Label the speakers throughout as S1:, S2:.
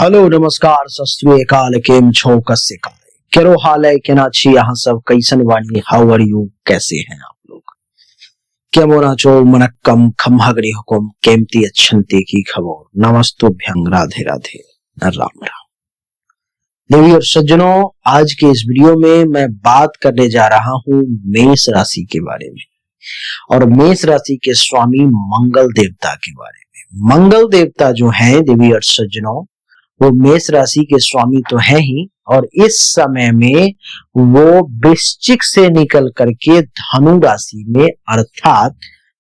S1: Hello नमस्कार सत श्री अकाल केम छो कसे काले केरो हाल है केना छी यहाँ सब कैसन वाणी हाउ आर यू कैसे हैं आप लोग केमोना चो मनक्कम खमहगरी हुकुम केमती अच्छंती की खबर नमस्तुभ्यं राधे राधे राम राम। देवी और सज्जनों, आज के इस वीडियो में मैं बात करने जा रहा हूँ मेष राशि के बारे में और मेष राशि के स्वामी मंगल देवता के बारे में। मंगल देवता जो है देवी और सज्जनों, वो मेष राशि के स्वामी तो है ही, और इस समय में वो वृश्चिक से निकल करके धनु राशि में अर्थात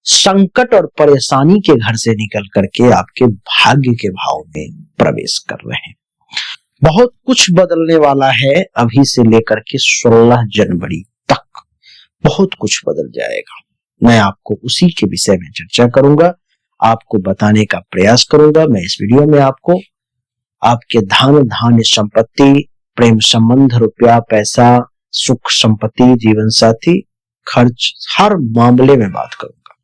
S1: संकट और परेशानी के घर से निकल करके आपके भाग्य के भाव में प्रवेश कर रहे हैं। बहुत कुछ बदलने वाला है अभी से लेकर के 16 जनवरी तक बहुत कुछ बदल जाएगा। मैं आपको उसी के विषय में चर्चा करूंगा, आपको बताने का प्रयास करूंगा। मैं इस वीडियो में आपको आपके धन धान्य संपत्ति, प्रेम संबंध, रुपया पैसा, सुख संपत्ति, जीवन साथी, खर्च, हर मामले में बात करूंगा।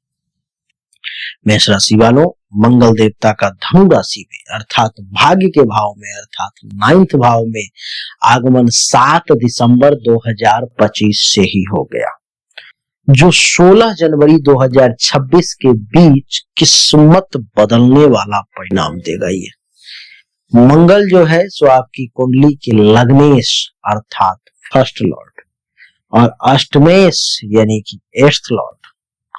S1: मेष राशि वालों, मंगल देवता का धनु राशि में अर्थात भाग्य के भाव में अर्थात 9th भाव में आगमन 7 दिसंबर 2025 से ही हो गया, जो 16 जनवरी 2026 के बीच किस्मत बदलने वाला परिणाम देगा। ये मंगल जो है सो आपकी कुंडली के लग्नेश अर्थात फर्स्ट लॉर्ड और अष्टमेश यानी कि 8th लॉर्ड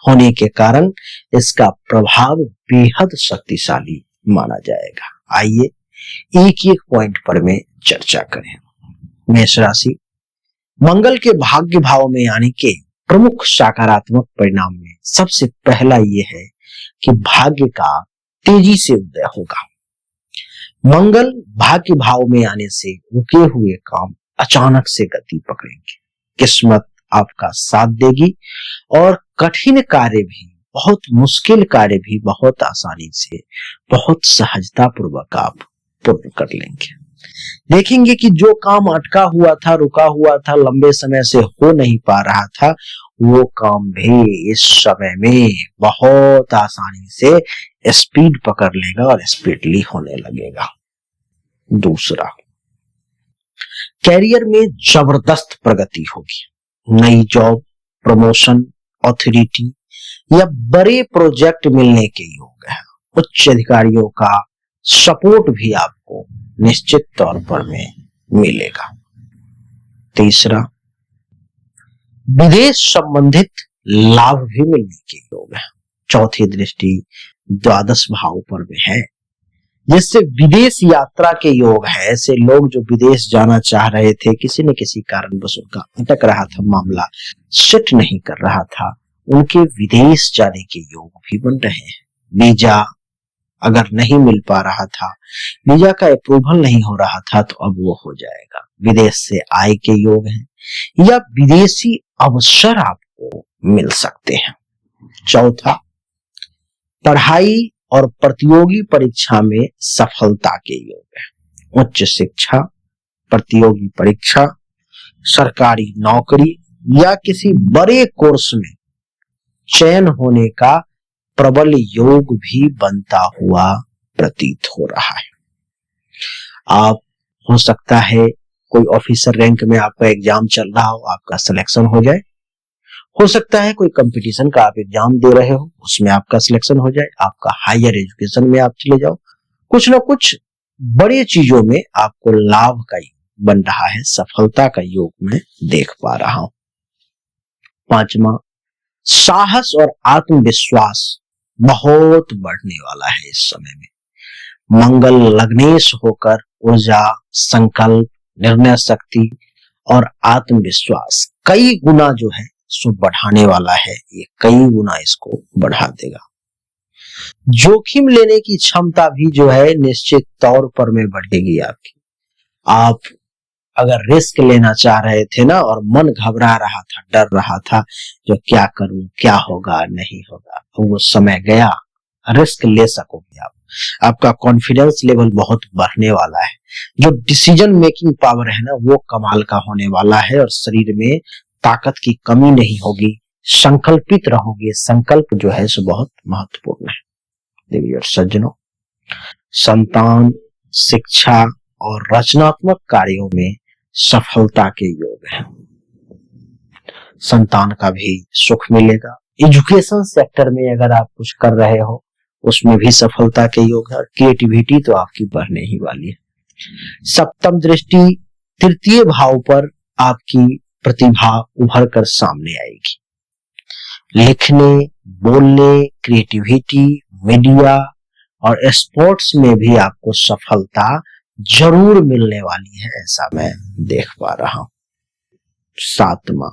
S1: होने के कारण इसका प्रभाव बेहद शक्तिशाली माना जाएगा। आइए एक एक पॉइंट पर में चर्चा करें। मेष राशि, मंगल के भाग्य भाव में आने के प्रमुख सकारात्मक परिणाम में सबसे पहला ये है कि भाग्य का तेजी से उदय होगा। मंगल भाग्य भाव में आने से रुके हुए काम अचानक से गति पकड़ेंगे, किस्मत आपका साथ देगी और कठिन कार्य भी, बहुत मुश्किल कार्य भी बहुत आसानी से, बहुत सहजता पूर्वक आप पूर्ण कर लेंगे। देखेंगे कि जो काम अटका हुआ था, रुका हुआ था, लंबे समय से हो नहीं पा रहा था, वो काम भी इस समय में बहुत आसानी से स्पीड पकड़ लेगा और स्पीडली होने लगेगा। दूसरा, कैरियर में जबरदस्त प्रगति होगी। नई जॉब, प्रमोशन, अथॉरिटी या बड़े प्रोजेक्ट मिलने के योग है। उच्च अधिकारियों का सपोर्ट भी आपको निश्चित तौर पर में मिलेगा। तीसरा, विदेश संबंधित लाभ भी मिलने के योग है। चौथी दृष्टि द्वादश भाव पर में है, जिससे विदेश यात्रा के योग है। ऐसे लोग जो विदेश जाना चाह रहे थे, किसी न किसी कारणवश उनका अटक रहा था, मामला सेट नहीं कर रहा था, उनके विदेश जाने के योग भी बन रहे हैं। वीजा अगर नहीं मिल पा रहा था, वीजा का अप्रूवल नहीं हो रहा था, तो अब वो हो जाएगा। विदेश से आय के योग हैं या विदेशी अवसर आपको मिल सकते हैं। चौथा, पढ़ाई और प्रतियोगी परीक्षा में सफलता के योग है। उच्च शिक्षा, प्रतियोगी परीक्षा, सरकारी नौकरी या किसी बड़े कोर्स में चयन होने का प्रबल योग भी बनता हुआ प्रतीत हो रहा है। आप हो सकता है कोई ऑफिसर रैंक में आपका एग्जाम चल रहा हो, आपका सिलेक्शन हो जाए। हो सकता है कोई कंपटीशन का आप एग्जाम दे रहे हो, उसमें आपका सिलेक्शन हो जाए, आपका हायर एजुकेशन में आप चले जाओ। कुछ ना कुछ बड़ी चीजों में आपको लाभ का योग बन रहा है, सफलता का योग मैं देख पा रहा हूं। पांचवा, साहस और आत्मविश्वास बहुत बढ़ने वाला है इस समय में। मंगल लग्नेश होकर ऊर्जा, संकल्प, निर्णय शक्ति और आत्मविश्वास कई गुना जो है सो बढ़ाने वाला है। ये कई गुना इसको बढ़ा देगा। जोखिम लेने की क्षमता भी जो है निश्चित तौर पर में बढ़ेगी आपकी। आप अगर रिस्क लेना चाह रहे थे ना और मन घबरा रहा था, डर रहा था, जो क्या करूं, क्या होगा, नहीं होगा, तो वो समय गया, रिस्क ले सकोगे आप। आपका कॉन्फिडेंस लेवल बहुत बढ़ने वाला है। जो डिसीजन मेकिंग पावर है ना, वो कमाल का होने वाला है और शरीर में ताकत की कमी नहीं होगी। संकल्पित रहोगे। संकल्प जो है सो बहुत महत्वपूर्ण है। देवी और सज्जनों, संतान, शिक्षा और रचनात्मक कार्यों में सफलता के योग हैं। संतान का भी सुख मिलेगा। एजुकेशन सेक्टर में अगर आप कुछ कर रहे हो उसमें भी सफलता के योग है और क्रिएटिविटी तो आपकी बढ़ने ही वाली है। सप्तम दृष्टि तृतीय भाव पर आपकी प्रतिभा उभर कर सामने आएगी। लिखने, बोलने, क्रिएटिविटी, मीडिया और स्पोर्ट्स में भी आपको सफलता जरूर मिलने वाली है, ऐसा मैं देख पा रहा हूं। सातवां,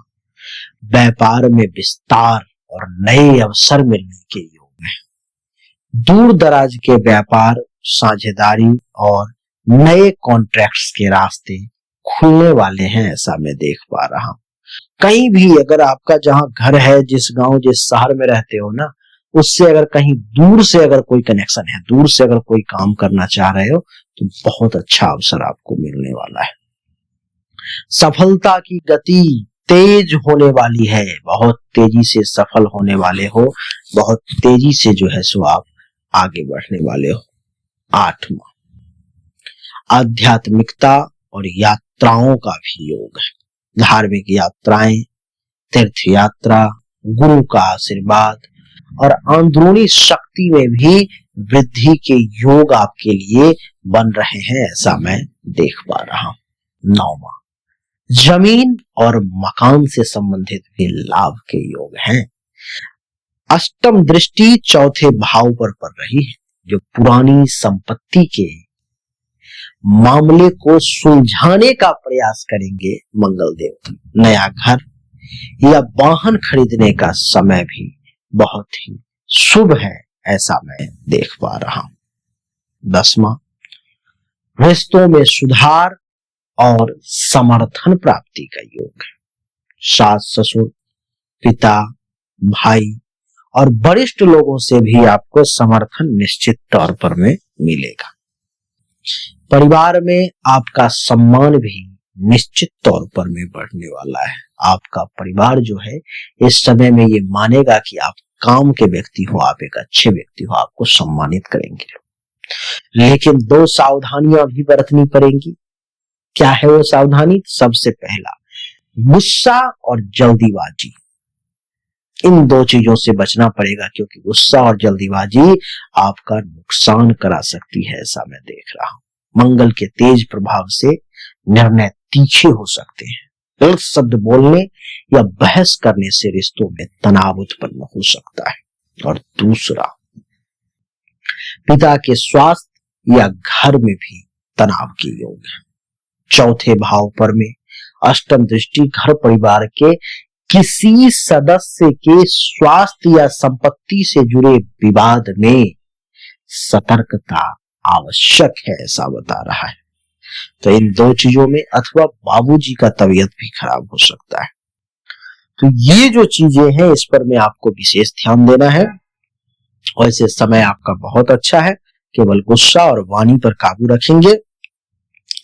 S1: व्यापार में विस्तार और नए अवसर मिलने के योग हैं। दूर दराज के व्यापार, साझेदारी और नए कॉन्ट्रैक्ट्स के रास्ते खुलने वाले हैं, ऐसा मैं देख पा रहा हूं। कहीं भी अगर आपका जहां घर है, जिस गांव जिस शहर में रहते हो ना, उससे अगर कहीं दूर से अगर कोई कनेक्शन है, दूर से अगर कोई काम करना चाह रहे हो तो बहुत अच्छा अवसर आपको मिलने वाला है। सफलता की गति तेज होने वाली है, बहुत तेजी से सफल होने वाले हो, बहुत तेजी से जो है सो आप आगे बढ़ने वाले हो। आठवां, आध्यात्मिकता और यात्राओं का भी योग है। धार्मिक यात्राएं, तीर्थ यात्रा, गुरु का आशीर्वाद और अंदरूनी शक्ति में भी वृद्धि के योग आपके लिए बन रहे हैं, ऐसा मैं देख पा रहा हूं। नौवां, जमीन और मकान से संबंधित भी लाभ के योग हैं। अष्टम दृष्टि चौथे भाव पर पड़ रही है, जो पुरानी संपत्ति के मामले को सुलझाने का प्रयास करेंगे मंगल देवता। नया घर या वाहन खरीदने का समय भी बहुत ही शुभ है, ऐसा मैं देख पा रहा हूं। 10वां, रिश्तों में सुधार और समर्थन प्राप्ति का योग है। सास ससुर, पिता, भाई और वरिष्ठ लोगों से भी आपको समर्थन निश्चित तौर पर में मिलेगा। परिवार में आपका सम्मान भी निश्चित तौर पर में बढ़ने वाला है। आपका परिवार जो है इस समय में ये मानेगा कि आप काम के व्यक्ति हो, आप एक अच्छे व्यक्ति हो, आपको सम्मानित करेंगे। लेकिन 2 सावधानियां भी बरतनी पड़ेंगी। क्या है वो सावधानी? सबसे पहला, गुस्सा और जल्दीबाजी, इन 2 चीजों से बचना पड़ेगा, क्योंकि गुस्सा और जल्दीबाजी आपका नुकसान करा सकती है, ऐसा मैं देख रहा हूं। मंगल के तेज प्रभाव से निर्णय तीखे हो सकते हैं। गलत शब्द बोलने या बहस करने से रिश्तों में तनाव उत्पन्न हो सकता है। और दूसरा, पिता के स्वास्थ्य या घर में भी तनाव के योग है। चौथे भाव पर में अष्टम दृष्टि घर परिवार के किसी सदस्य के स्वास्थ्य या संपत्ति से जुड़े विवाद में सतर्कता आवश्यक है, ऐसा बता रहा है। तो इन 2 चीजों में अथवा बाबूजी का तबीयत भी खराब हो सकता है। तो ये जो चीजें हैं इस पर में आपको विशेष ध्यान देना है। वैसे समय आपका बहुत अच्छा है, केवल गुस्सा और वाणी पर काबू रखेंगे,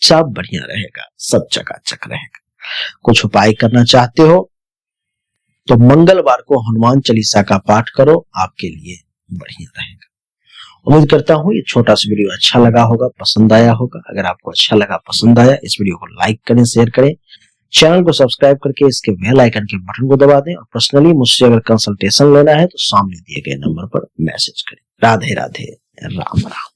S1: सब बढ़िया रहेगा, सब चकाचक रहेगा। कुछ उपाय करना चाहते हो तो मंगलवार को हनुमान चालीसा का पाठ करो, आपके लिए बढ़िया रहेगा। उम्मीद करता हूं ये छोटा सा वीडियो अच्छा लगा होगा, पसंद आया होगा। अगर आपको अच्छा लगा, पसंद आया, इस वीडियो को लाइक करें, शेयर करें, चैनल को सब्सक्राइब करके इसके बेल आइकन के बटन को दबा दें और पर्सनली मुझसे अगर कंसल्टेशन लेना है तो सामने दिए गए नंबर पर मैसेज करें। राधे राधे, राम राम।